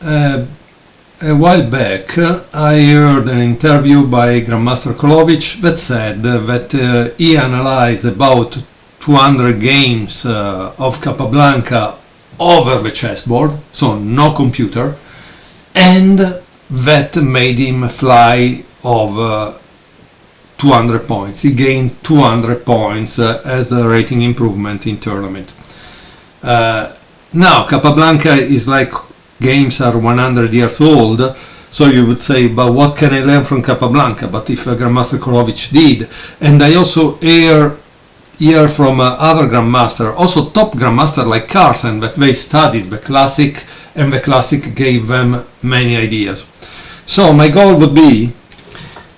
A while back I heard an interview by Grandmaster Kolovic that said that he analyzed about 200 games of Capablanca over the chessboard, so no computer, and that made him fly of 200 points. He gained 200 points as a rating improvement in tournament. Now Capablanca is like games are 100 years old, so you would say, but what can I learn from Capablanca? But if Grandmaster Kolovic did, and I also hear from other Grandmaster, also top Grandmaster like Carlsen, that they studied the classic, and the classic gave them many ideas. So my goal would be,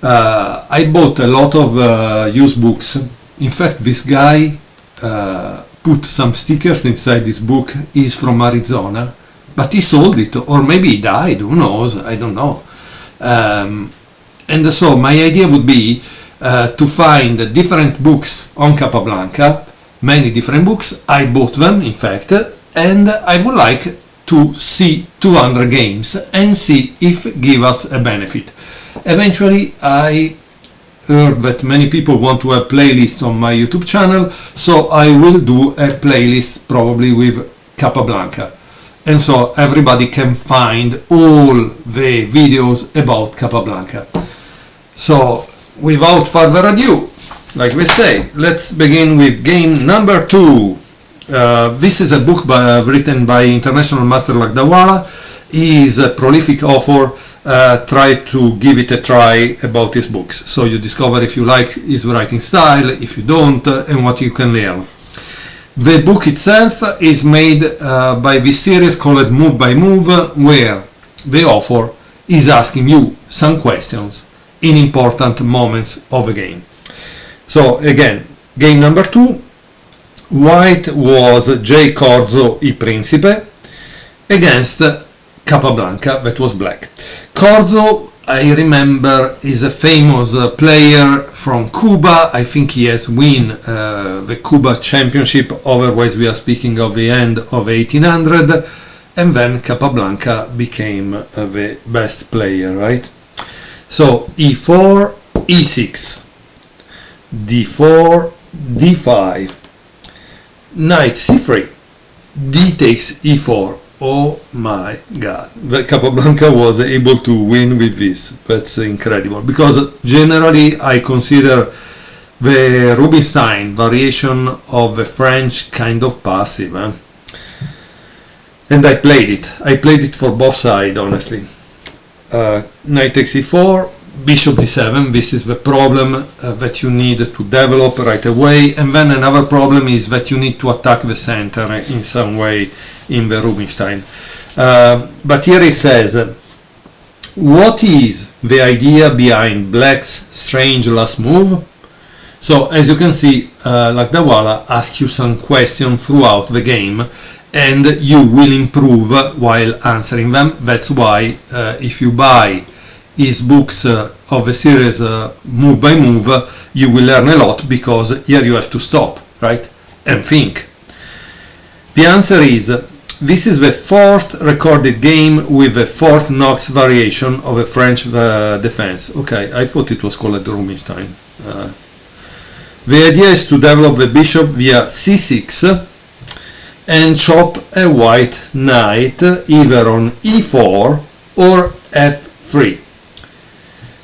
I bought a lot of used books. In fact, this guy put some stickers inside this book. He's from Arizona, but he sold it, or maybe he died, who knows, I don't know. And so my idea would be to find different books on Capablanca, many different books. I bought them, in fact, and I would like to see 200 games and see if it give us a benefit. Eventually, I heard that many people want to have playlists on my YouTube channel, so I will do a playlist probably with Capablanca. And so everybody can find all the videos about Capablanca. So without further ado, like we say, let's begin with game number 2. This is a book written by International Master Lakdawala. He is a prolific author. Try to give it a try about his books. So you discover if you like his writing style, if you don't, and what you can learn. The book itself is made by this series called Move by Move, where the author is asking you some questions in important moments of a game. So again, game number 2, white was J. Corzo I Principe against Capablanca, that was black. Corzo, I remember, is a famous player from Cuba. I think he has won the Cuba championship, otherwise we are speaking of the end of 1800, and then Capablanca became the best player, right? So e4, e6, d4, d5, knight c3, d takes e4. Oh my god, the Capablanca was able to win with this. That's incredible, because generally I consider the Rubinstein variation of the French kind of passive, and I played it for both sides, honestly. Knight takes e4, bishop d7. This is the problem that you need to develop right away, and then another problem is that you need to attack the center in some way in the Rubinstein. But here he says, what is the idea behind black's strange last move? So as you can see, Lakdawala asks you some questions throughout the game, and you will improve while answering them. That's why if you buy his books of the series Move by Move, you will learn a lot, because here you have to stop, right, and think. The answer is, this is the 4th recorded game with the 4th Knox variation of a French defense. Okay, I thought it was called Rubinstein. The idea is to develop the bishop via c6 and chop a white knight either on e4 or f3.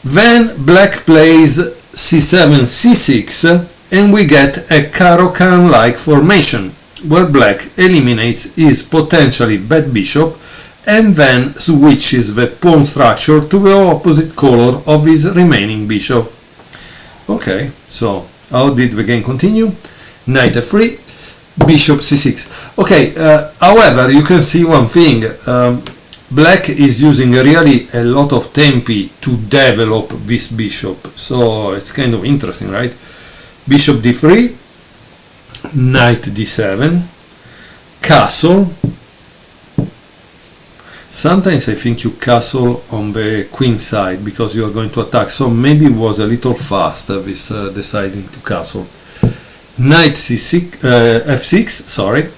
Then black plays c7, c6, and we get a Caro-Kann-like formation, where black eliminates his potentially bad bishop and then switches the pawn structure to the opposite color of his remaining bishop. Okay, so how did the game continue? Knight f3, bishop c6. Okay, however, you can see one thing. Black is using really a lot of tempi to develop this bishop, so it's kind of interesting, right? Bishop d3, knight d7, castle. Sometimes I think you castle on the queen side because you are going to attack, so maybe it was a little fast, this deciding to castle. Knight c6, f6, sorry,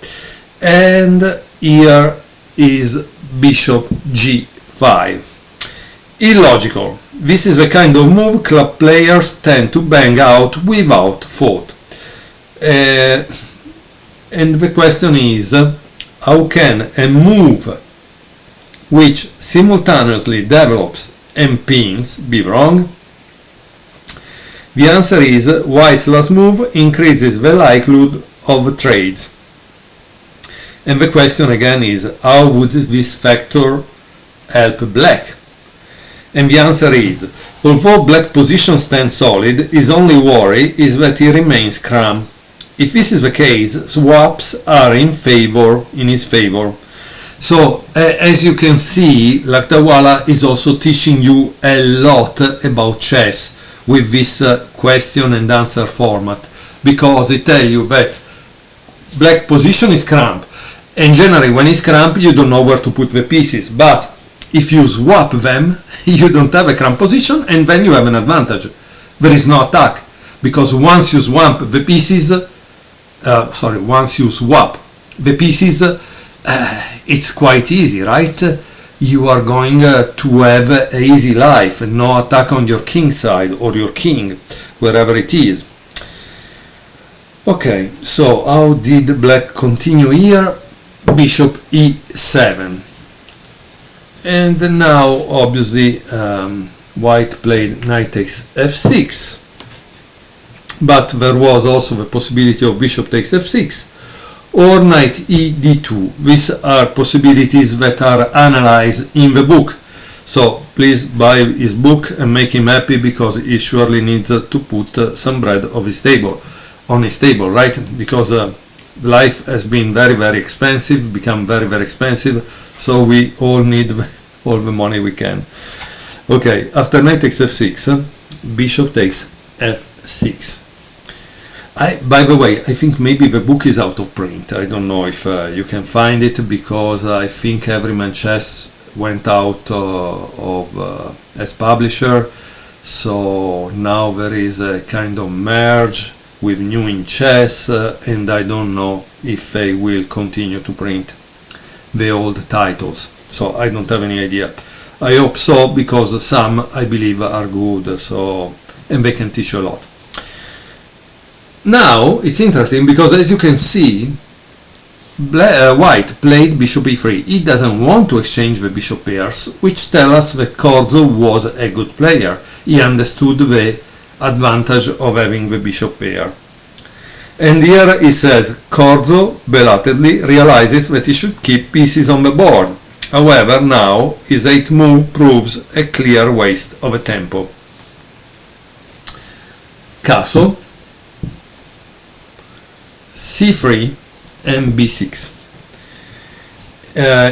and here is bishop g5. Illogical. This is the kind of move club players tend to bang out without thought. And the question is, how can a move which simultaneously develops and pins be wrong? The answer is White's last move increases the likelihood of trades. And the question again is, how would this factor help black? And the answer is, although black position stands solid, his only worry is that he remains calm. If this is the case, swaps are in his favor. So, as you can see, Lakdawala is also teaching you a lot about chess with this question and answer format, because it tells you that black position is cramp, and generally when it's cramp you don't know where to put the pieces, but if you swap them you don't have a cramp position, and then you have an advantage. There is no attack, because once you swap the pieces, it's quite easy, right? You are going to have an easy life, no attack on your king side or your king, wherever it is. Okay, so how did black continue here? Bishop e7. And now obviously white played knight takes f6, but there was also the possibility of bishop takes f6 or knight e d2. These are possibilities that are analyzed in the book, so please buy his book and make him happy, because he surely needs to put some bread on his table, right? Because life has been very expensive, become very expensive, so we all need all the money we can. Okay, after knight takes f6, bishop takes f6. By the way, I think maybe the book is out of print. I don't know if you can find it, because I think Everyman Chess went out as publisher, so now there is a kind of merge with New in Chess, and I don't know if they will continue to print the old titles, so I don't have any idea. I hope so, because some I believe are good, so, and they can teach a lot. Now it's interesting, because as you can see, white played bishop e3. He doesn't want to exchange the bishop pairs, which tell us that Corzo was a good player. He understood the advantage of having the bishop pair. And here he says Corzo belatedly realizes that he should keep pieces on the board. However, now his 8th move proves a clear waste of a tempo. Castle, c3 and b6,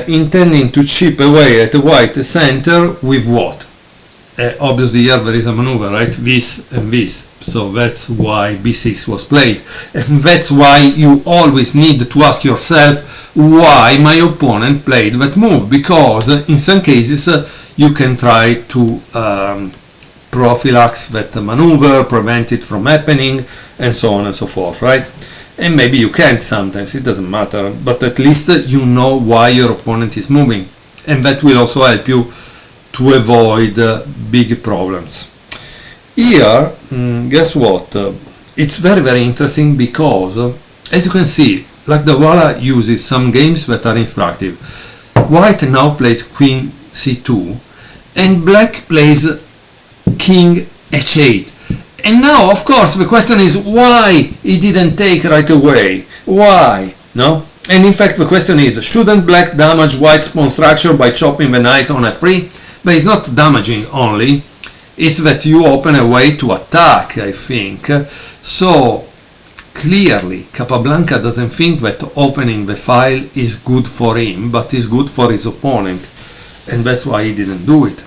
intending to chip away at the white center with what? Obviously here there is a maneuver, right? This and this, so that's why b6 was played, and that's why you always need to ask yourself why my opponent played that move, because in some cases you can try to prophylax that maneuver, prevent it from happening, and so on and so forth, right? And maybe you can't sometimes, it doesn't matter, but at least you know why your opponent is moving, and that will also help you to avoid big problems. Here, guess what? It's very interesting, because as you can see, Lakdawala uses some games that are instructive. White now plays queen c2, and black plays king h8. And now, of course, the question is why he didn't take right away. Why? No? And in fact, the question is, shouldn't black damage white's pawn structure by chopping the knight on f3? But it's not damaging only, it's that you open a way to attack, I think. So, clearly, Capablanca doesn't think that opening the file is good for him, but is good for his opponent. And that's why he didn't do it.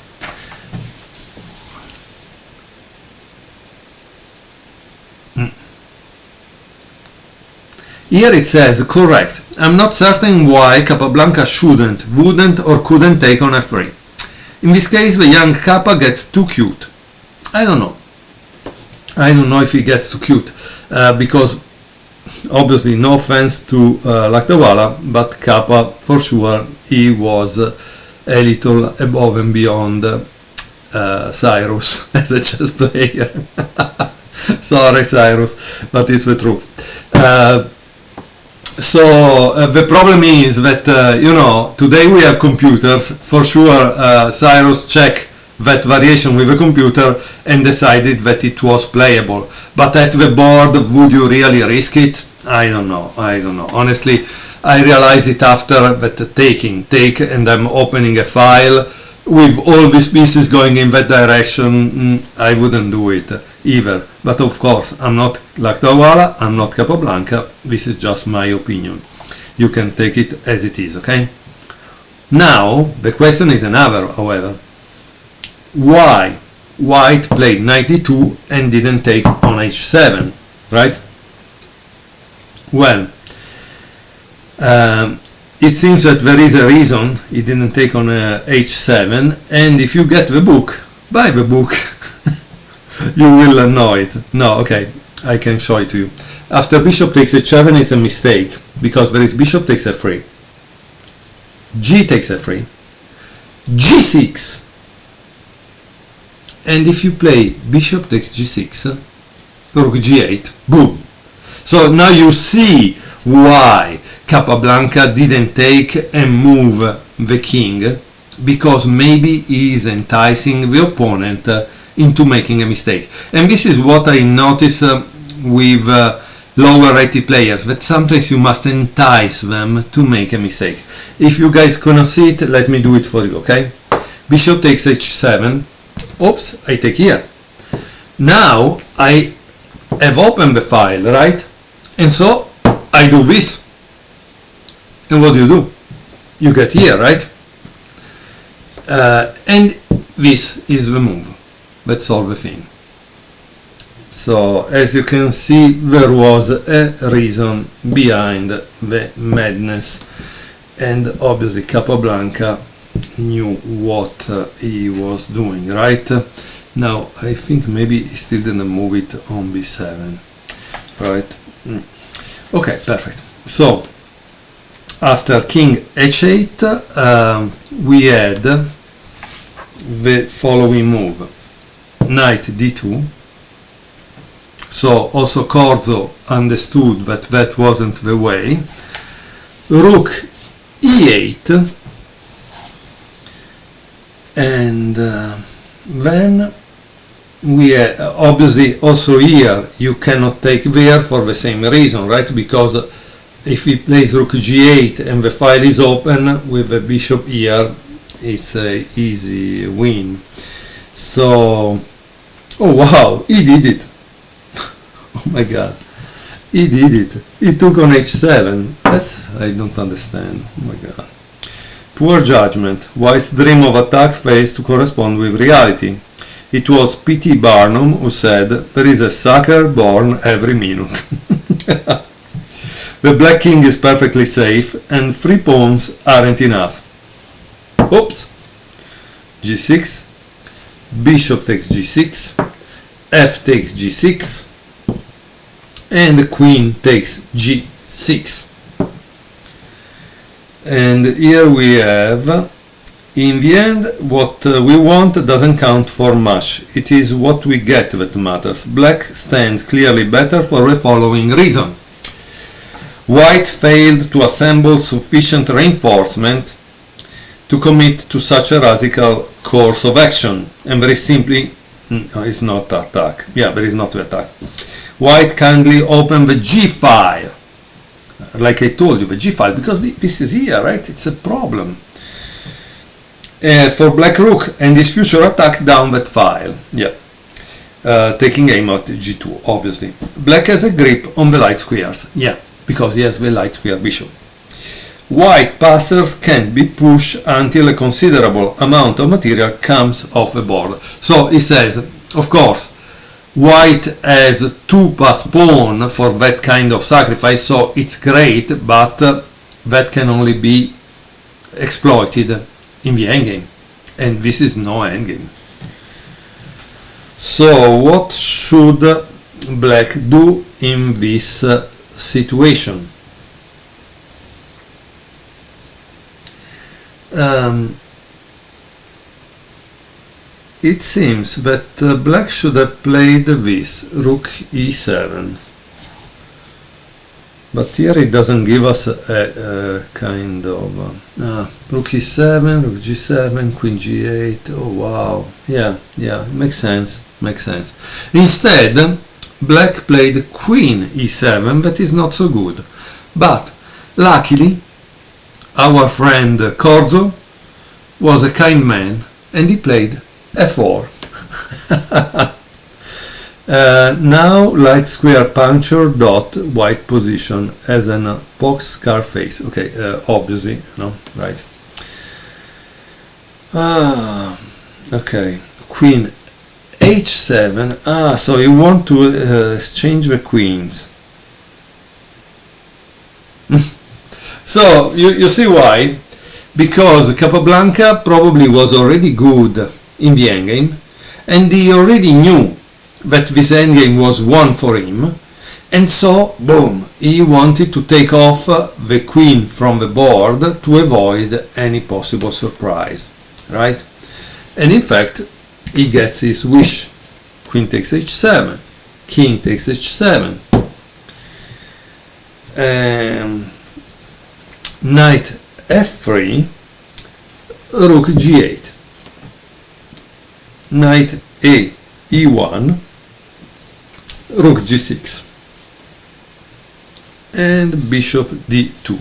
Here it says, correct. I'm not certain why Capablanca shouldn't, wouldn't or couldn't take on f3. In this case the young Kappa gets too cute. I don't know. I don't know if he gets too cute, because obviously no offense to Lakdawala, but Kappa for sure he was a little above and beyond Cyrus as a chess player. Sorry Cyrus, but it's the truth. The problem is that today we have computers. For sure Cyrus checked that variation with a computer and decided that it was playable, but at the board would you really risk it? I don't know. Honestly, I realized it after that take and I'm opening a file with all these pieces going in that direction. I wouldn't do it either, but of course I'm not Lakdawala, I'm not Capablanca, this is just my opinion. You can take it as it is, okay? Now the question is another, however. Why White played knight d2 and didn't take on h7, right? Well, it seems that there is a reason he didn't take on h7, and if you get the book, buy the book, you will know it. No, okay, I can show it to you. After bishop takes h7, it's a mistake, because there is bishop takes f3, g takes f3, g6, and if you play bishop takes g6, rook g8, boom. So now you see why Capablanca didn't take and move the king, because maybe he is enticing the opponent into making a mistake. And this is what I notice with lower rated players, that sometimes you must entice them to make a mistake. If you guys cannot see it, let me do it for you, okay? Bishop takes h7. Oops, I take here. Now I have opened the file, right? And so I do this. And what do? You get here, right? And this is the move. That's all the thing. So as you can see, there was a reason behind the madness, and obviously Capablanca knew what he was doing, right? Now I think maybe he still didn't move it on b7, right? Okay, perfect. So after king h8 we had the following move: knight d2. So also Corzo understood that that wasn't the way. Rook e8, and then we obviously also here you cannot take there for the same reason, right? Because if he plays rook g8 and the file is open with the bishop here, it's a easy win. So, oh wow, he did it. Oh my god, he did it. He took on h7. That I don't understand. Oh my god. Poor judgment. White's dream of attack fails to correspond with reality. It was P.T. Barnum who said, "There is a sucker born every minute." The black king is perfectly safe, and 3 pawns aren't enough. Oops. g6, bishop takes g6, f takes g6, and the queen takes g6. And here we have, in the end, what we want doesn't count for much. It is what we get that matters. Black stands clearly better for the following reason. White failed to assemble sufficient reinforcement to commit to such a radical course of action, and very simply is not attack. Yeah, there is not the attack. White kindly opened the G file, like I told you, the G file, because this is here, right? It's a problem for black rook and his future attack down that file. Yeah, taking aim at G2, obviously. Black has a grip on the light squares. Yeah, because he has the light square bishop. White passers can't be pushed until a considerable amount of material comes off the board. So he says, of course, White has 2 pass pawn for that kind of sacrifice, so it's great, but that can only be exploited in the endgame, and this is no endgame. So what should black do in this situation. It seems that black should have played this, rook e7. But here it doesn't give us a kind of rook e7, rook g7, queen g8. Oh wow, yeah, it makes sense, Instead, black played queen e7, that is not so good. But luckily, our friend Corzo was a kind man and he played f4. Now light square puncture dot white position as an box scar face. Okay, obviously, right. Okay, queen h7. So you want to exchange the queens. So you see why? Because Capablanca probably was already good in the endgame, and he already knew that this endgame was won for him, and so boom, he wanted to take off the queen from the board to avoid any possible surprise, right? And in fact he gets his wish. Queen takes h7, king takes h7, knight f3, rook g8, knight a e1, rook g6, and bishop d2.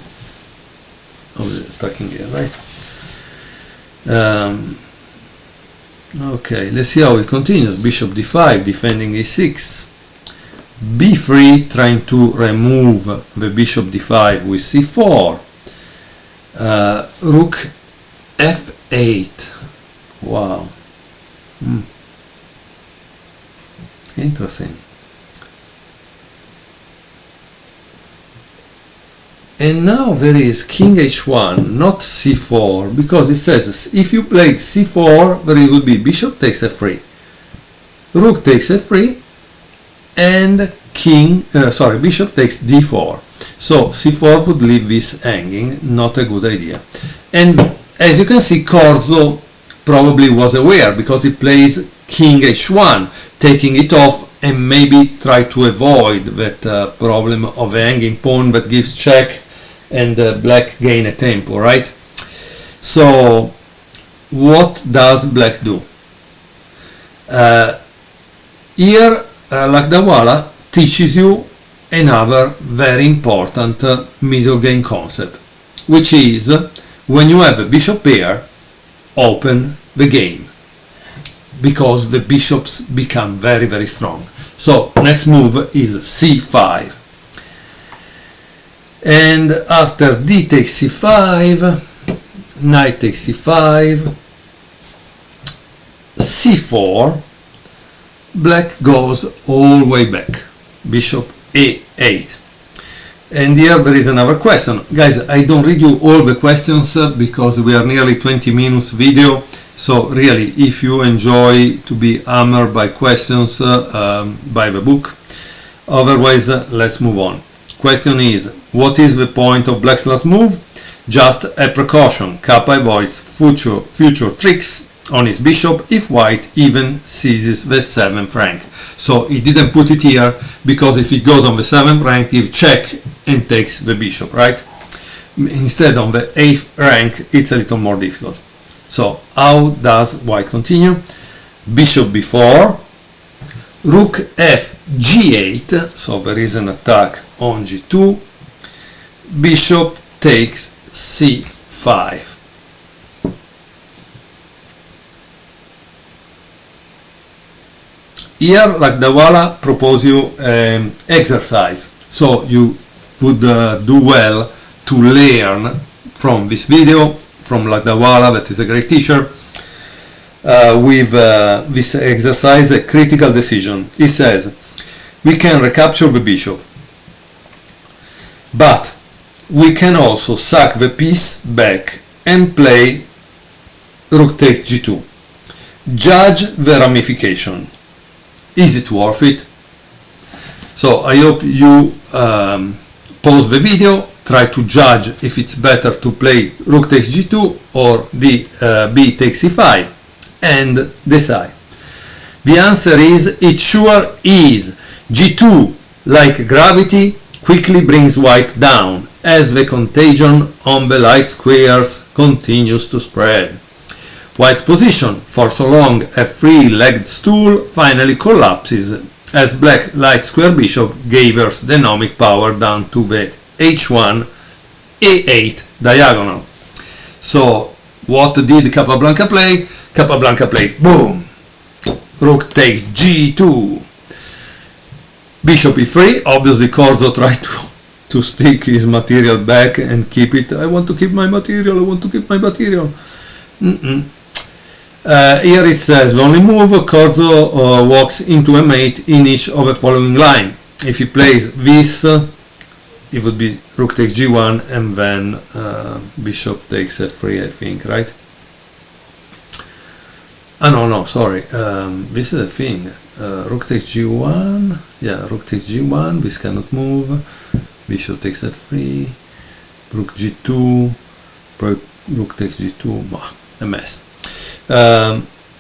Attacking here, right? Okay, let's see how it continues. Bishop d5, defending a6, b3, trying to remove the bishop d5 with c4, rook f8. Wow. Interesting. And now there is king h1, not c4, because it says if you played c4, there would be bishop takes f3, rook takes f3, and bishop takes d4. So c4 would leave this hanging, not a good idea. And as you can see, Corzo probably was aware, because he plays king h1, taking it off, and maybe try to avoid that problem of a hanging pawn that gives check and black gain a tempo, right? So what does black do? Here Lakdawala teaches you another very important middle game concept, which is when you have a bishop pair, open the game, because the bishops become very, very strong. So next move is c5, and after d takes c5, knight takes c5, c4, black goes all the way back, bishop a8. And here there is another question. Guys, I don't read you all the questions because we are nearly 20 minutes video. So really, if you enjoy to be hammered by questions, buy the book. Otherwise, let's move on. Question is, what is the point of black's last move? Just a precaution. Kappa avoids future tricks on his bishop if white even seizes the 7th rank. So he didn't put it here because if he goes on the 7th rank, give check and takes the bishop, right? Instead on the 8th rank, it's a little more difficult. So how does white continue? Bishop b4, rook f g8, so there is an attack on g2, bishop takes c5. Here Lakdawala proposes you exercise, so you would do well to learn from this video, from Lakdawala, that is a great teacher, with this exercise, a critical decision. He says, we can recapture the bishop, but we can also sack the piece back and play rook takes g2. Judge the ramification. Is it worth it? So I hope you pause the video, try to judge if it's better to play rook takes g2 or b takes e5, and decide. The answer is, it sure is. g2, like gravity, quickly brings white down as the contagion on the light squares continues to spread. White's position, for so long a three-legged stool, finally collapses as black light square bishop gathers dynamic power down to the h1 a8 diagonal. So what did Capablanca play? Capablanca played boom, rook takes g2, bishop e3. Obviously Corzo tried to stick his material back and keep it. I want to keep my material, I want to keep my material. Here it says the only move, Corzo walks into a mate in each of the following line. If he plays this, it would be rook takes g1 and then bishop takes f3, I think, right? No, sorry, this is a thing. Rook takes g1, yeah, rook takes g1, this cannot move, bishop takes f3, rook g2, rook takes g2, a mess.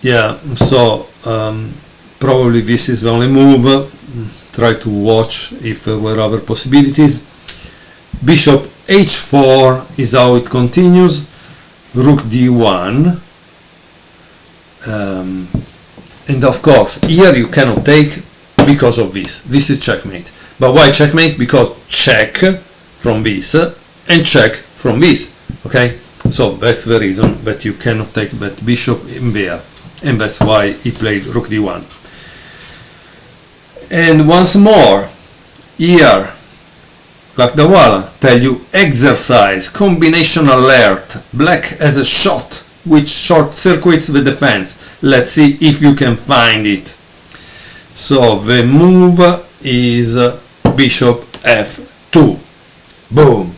Yeah, so probably this is the only move. Try to watch if there were other possibilities. Bishop h4 is how it continues, rook d1, and of course here you cannot take because of this is checkmate. But why checkmate? Because check from this and check from this, okay? So that's the reason that you cannot take that bishop in there, and that's why he played rook d1. And once more, here Lakdawala tell you exercise, combination alert, black has a shot which short circuits the defense. Let's see if you can find it. So the move is bishop f2. Boom.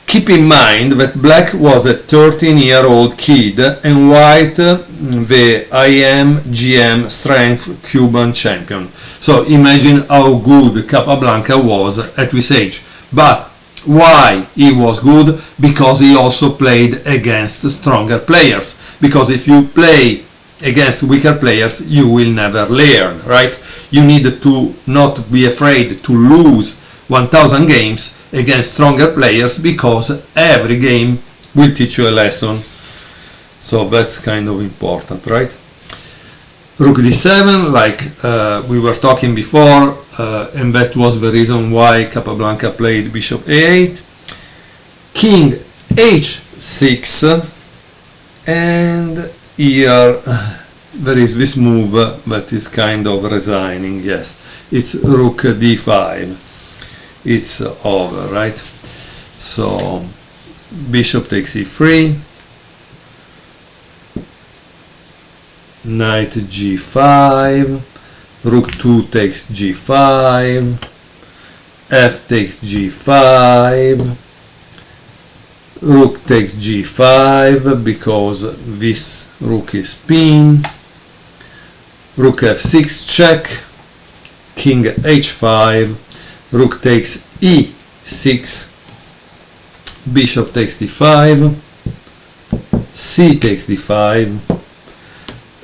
Keep in mind that black was a 13-year-old kid and white the IM-GM strength Cuban champion. So imagine how good Capablanca was at this age. But why he was good? Because he also played against stronger players. Because if you play against weaker players, you will never learn, right? You need to not be afraid to lose 1000 games against stronger players, because every game will teach you a lesson. So that's kind of important, right? Rook d7, like we were talking before, and that was the reason why Capablanca played bishop a8. King h6, and here there is this move that is kind of resigning. Yes, it's rook d5. It's over, right? So bishop takes e3, knight g5, rook 2 takes g5, f takes g5, rook takes g5 because this rook is pinned, rook f6 check, king h5, rook takes e6, bishop takes d5, c takes d5,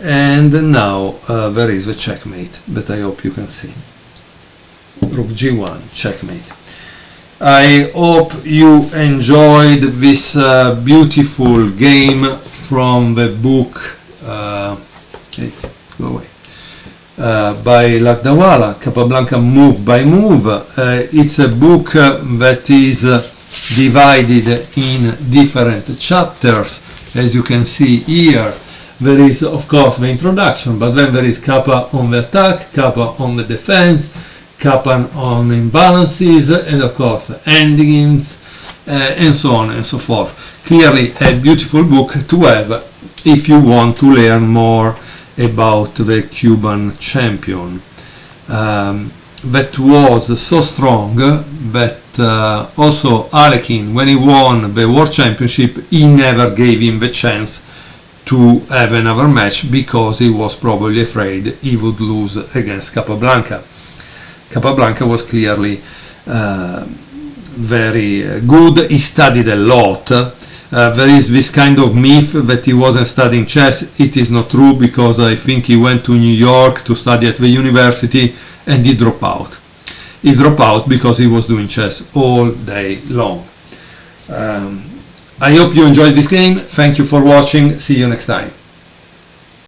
and now there is the checkmate that I hope you can see. Rook g1, checkmate. I hope you enjoyed this beautiful game from the book hey, go away. By Lakdawala, Capablanca Move by Move. It's a book that is divided in different chapters. As you can see here, there is of course the introduction, but then there is Kappa on the attack, Kappa on the defense, Kappa on imbalances, and of course endings, and so on and so forth. Clearly a beautiful book to have if you want to learn more about the Cuban champion that was so strong that also Alekhine, when he won the World Championship, he never gave him the chance to have another match because he was probably afraid he would lose against Capablanca. Capablanca was clearly very good. He studied a lot. There is this kind of myth that he wasn't studying chess. It is not true, because I think he went to New York to study at the university and he dropped out. He dropped out because he was doing chess all day long. I hope you enjoyed this game. Thank you for watching. See you next time.